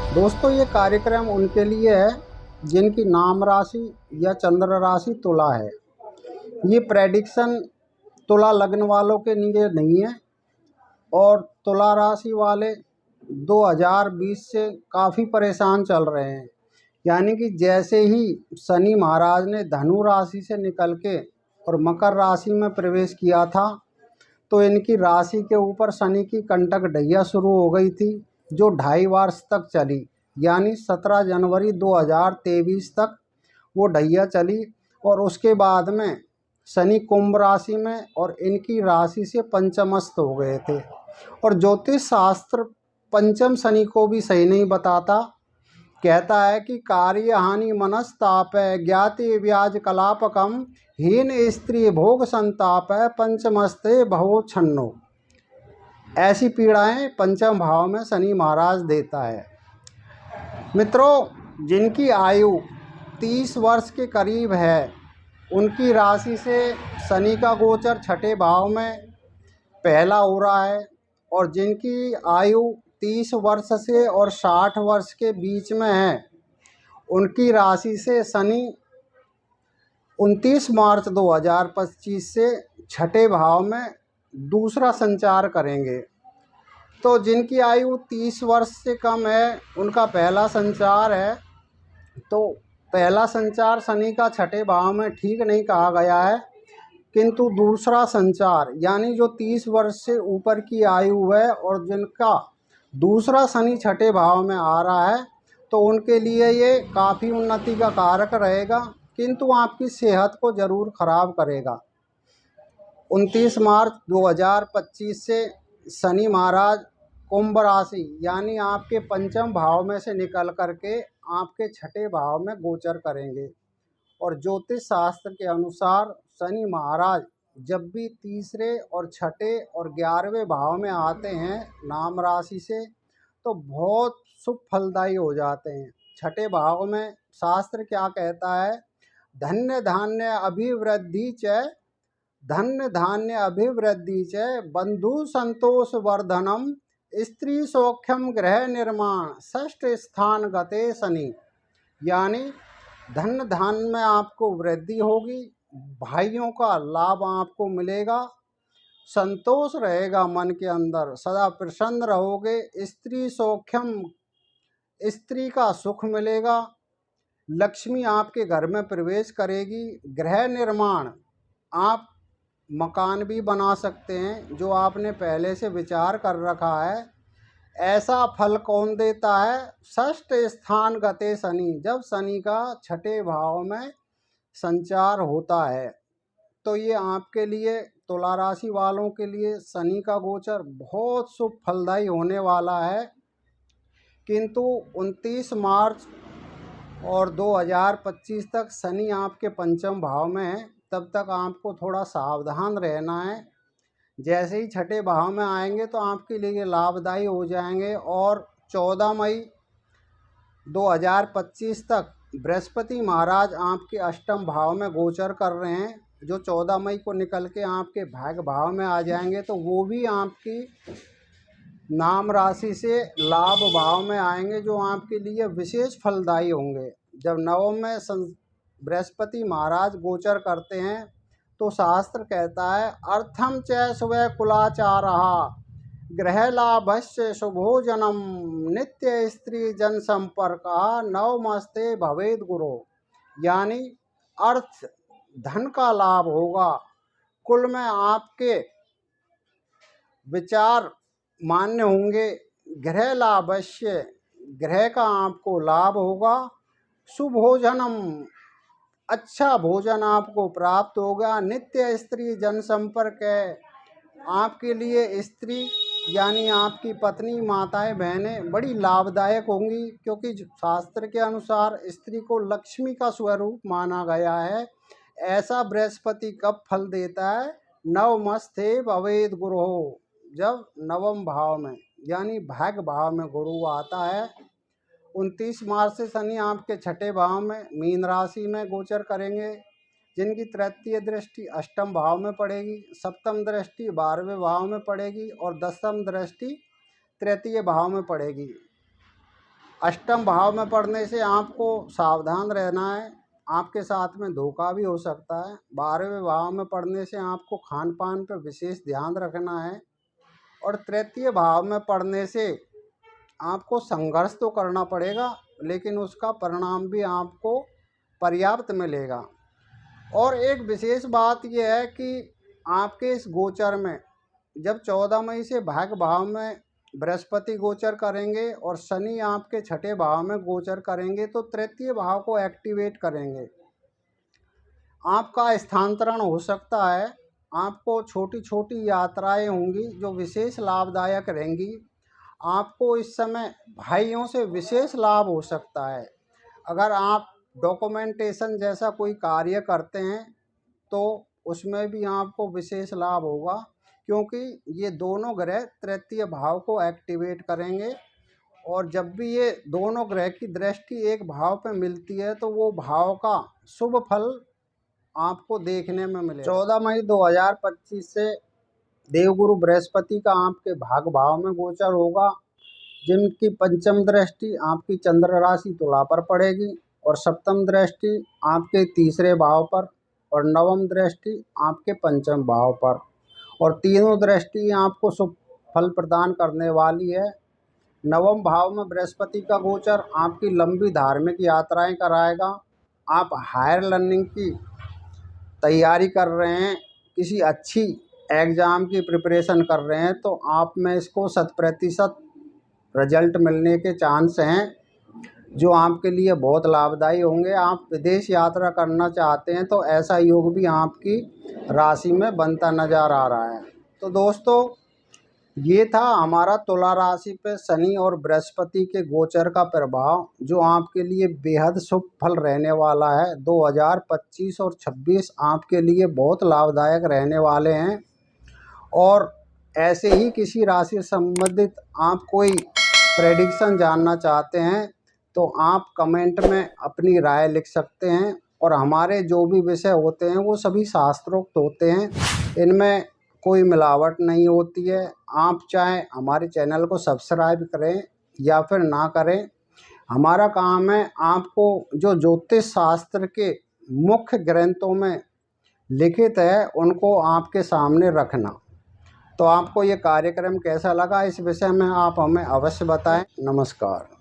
दोस्तों, ये कार्यक्रम उनके लिए है जिनकी नाम राशि या चंद्र राशि तुला है। ये प्रेडिक्शन तुला लग्न वालों के लिए नहीं है। और तुला राशि वाले 2020 से काफ़ी परेशान चल रहे हैं। यानी कि जैसे ही शनि महाराज ने धनु राशि से निकल के और मकर राशि में प्रवेश किया था, तो इनकी राशि के ऊपर शनि की कंटक ढैया शुरू हो गई थी, जो 2.5 वर्ष तक चली। यानी 17 जनवरी 2023 तक वो ढैया चली। और उसके बाद में शनि कुंभ राशि में और इनकी राशि से पंचमस्त हो गए थे। और ज्योतिष शास्त्र पंचम शनि को भी सही नहीं बताता। कहता है कि कार्य हानि मनस्ताप है, ज्ञाति व्याज कलापकम, हीन स्त्री भोग संताप है, पंचमस्ते भवो छन्नो। ऐसी पीड़ाएं पंचम भाव में शनि महाराज देता है। मित्रों, जिनकी आयु 30 वर्ष के करीब है, उनकी राशि से शनि का गोचर छठे भाव में पहला हो रहा है। और जिनकी आयु 30 वर्ष से और 60 वर्ष के बीच में है, उनकी राशि से शनि 29 मार्च 2025 से छठे भाव में दूसरा संचार करेंगे। तो जिनकी आयु 30 वर्ष से कम है, उनका पहला संचार है। तो पहला संचार शनि का छठे भाव में ठीक नहीं कहा गया है, किंतु दूसरा संचार यानी जो 30 वर्ष से ऊपर की आयु है और जिनका दूसरा शनि छठे भाव में आ रहा है, तो उनके लिए ये काफ़ी उन्नति का कारक रहेगा, किंतु आपकी सेहत को ज़रूर खराब करेगा। 29 मार्च 2025 से शनि महाराज कुंभ राशि यानी आपके पंचम भाव में से निकल करके आपके छठे भाव में गोचर करेंगे। और ज्योतिष शास्त्र के अनुसार शनि महाराज जब भी तीसरे और छठे और 11वें भाव में आते हैं नाम राशि से, तो बहुत शुभ फलदायी हो जाते हैं। छठे भाव में शास्त्र क्या कहता है? धन्य धान्य अभिवृद्धि च, धन्य धान्य अभिवृद्धि च, बंधु संतोष वर्धनम, स्त्री सौख्यम गृह निर्माण, षष्ठ स्थान गते शनि। यानी धन धान में आपको वृद्धि होगी, भाइयों का लाभ आपको मिलेगा, संतोष रहेगा मन के अंदर, सदा प्रसन्न रहोगे, स्त्री सौख्यम, स्त्री का सुख मिलेगा, लक्ष्मी आपके घर में प्रवेश करेगी, गृह निर्माण, आप मकान भी बना सकते हैं जो आपने पहले से विचार कर रखा है। ऐसा फल कौन देता है? षष्ठ स्थान गते शनि, जब शनि का छठे भाव में संचार होता है। तो ये आपके लिए, तुला राशि वालों के लिए शनि का गोचर बहुत शुभ फलदायी होने वाला है। किंतु 29 मार्च और 2025 तक शनि आपके पंचम भाव में है, तब तक आपको थोड़ा सावधान रहना है। जैसे ही छठे भाव में आएंगे तो आपके लिए लाभदायी हो जाएंगे। और 14 मई 2025 तक बृहस्पति महाराज आपके अष्टम भाव में गोचर कर रहे हैं, जो 14 मई को निकल के आपके भाग्य भाव में आ जाएंगे। तो वो भी आपकी नाम राशि से लाभ भाव में आएंगे, जो आपके लिए विशेष फलदायी होंगे। जब नवम में बृहस्पति महाराज गोचर करते हैं, तो शास्त्र कहता है अर्थम च सुवै कुलाचारः, गृह लाभस्य शुभोजनम, नित्य स्त्री जन संपर्क, नवमस्ते भवेद गुरु। यानी अर्थ धन का लाभ होगा, कुल में आपके विचार मान्य होंगे, गृह लाभस्य, गृह का आपको लाभ होगा, सुभोजनम, अच्छा भोजन आपको प्राप्त होगा, नित्य स्त्री जन संपर्क है, आपके लिए स्त्री यानी आपकी पत्नी माताएं बहनें बड़ी लाभदायक होंगी, क्योंकि शास्त्र के अनुसार स्त्री को लक्ष्मी का स्वरूप माना गया है। ऐसा बृहस्पति कब फल देता है? नवमस्ते भवेद गुरु, जब नवम भाव में यानी भाग्य भाव में गुरु आता है। 29 मार्च से शनि आपके छठे भाव में मीन राशि में गोचर करेंगे, जिनकी तृतीय दृष्टि अष्टम भाव में पड़ेगी, सप्तम दृष्टि 12वें भाव में पड़ेगी और दसम दृष्टि तृतीय भाव में पड़ेगी। अष्टम भाव में पड़ने से आपको सावधान रहना है, आपके साथ में धोखा भी हो सकता है। 12वें भाव में पड़ने से आपको खान पान पर विशेष ध्यान रखना है। और तृतीय भाव में पड़ने से आपको संघर्ष तो करना पड़ेगा, लेकिन उसका परिणाम भी आपको पर्याप्त मिलेगा। और एक विशेष बात यह है कि आपके इस गोचर में जब 14 मई से भाग्य भाव में बृहस्पति गोचर करेंगे और शनि आपके छठे भाव में गोचर करेंगे, तो तृतीय भाव को एक्टिवेट करेंगे। आपका स्थानांतरण हो सकता है, आपको छोटी छोटी यात्राएं होंगी जो विशेष लाभदायक रहेंगी। आपको इस समय भाइयों से विशेष लाभ हो सकता है। अगर आप डॉक्यूमेंटेशन जैसा कोई कार्य करते हैं तो उसमें भी आपको विशेष लाभ होगा, क्योंकि ये दोनों ग्रह तृतीय भाव को एक्टिवेट करेंगे। और जब भी ये दोनों ग्रह की दृष्टि एक भाव पर मिलती है तो वो भाव का शुभ फल आपको देखने में मिलेगा। 14 मई 2025 से देवगुरु बृहस्पति का आपके भाग्य भाव में गोचर होगा, जिनकी पंचम दृष्टि आपकी चंद्र राशि तुला पर पड़ेगी और सप्तम दृष्टि आपके तीसरे भाव पर और नवम दृष्टि आपके पंचम भाव पर। और तीनों दृष्टि आपको शुभ फल प्रदान करने वाली है। नवम भाव में बृहस्पति का गोचर आपकी लंबी धार्मिक यात्राएं कराएगा। आप हायर लर्निंग की तैयारी कर रहे हैं, किसी अच्छी एग्ज़ाम की प्रिपरेशन कर रहे हैं, तो आप में इसको 100% रिजल्ट मिलने के चांस हैं, जो आपके लिए बहुत लाभदायी होंगे। आप विदेश यात्रा करना चाहते हैं तो ऐसा योग भी आपकी राशि में बनता नज़र आ रहा है। तो दोस्तों, ये था हमारा तुला राशि पे शनि और बृहस्पति के गोचर का प्रभाव, जो आपके लिए बेहद शुभ फल रहने वाला है। 2025 और 26 आपके लिए बहुत लाभदायक रहने वाले हैं। और ऐसे ही किसी राशि से संबंधित आप कोई प्रेडिक्शन जानना चाहते हैं तो आप कमेंट में अपनी राय लिख सकते हैं। और हमारे जो भी विषय होते हैं वो सभी शास्त्रोक्त होते हैं, इनमें कोई मिलावट नहीं होती है। आप चाहे हमारे चैनल को सब्सक्राइब करें या फिर ना करें, हमारा काम है आपको जो ज्योतिष शास्त्र के मुख्य ग्रंथों में लिखित है उनको आपके सामने रखना। तो आपको ये कार्यक्रम कैसा लगा, इस विषय में आप हमें अवश्य बताएं। नमस्कार।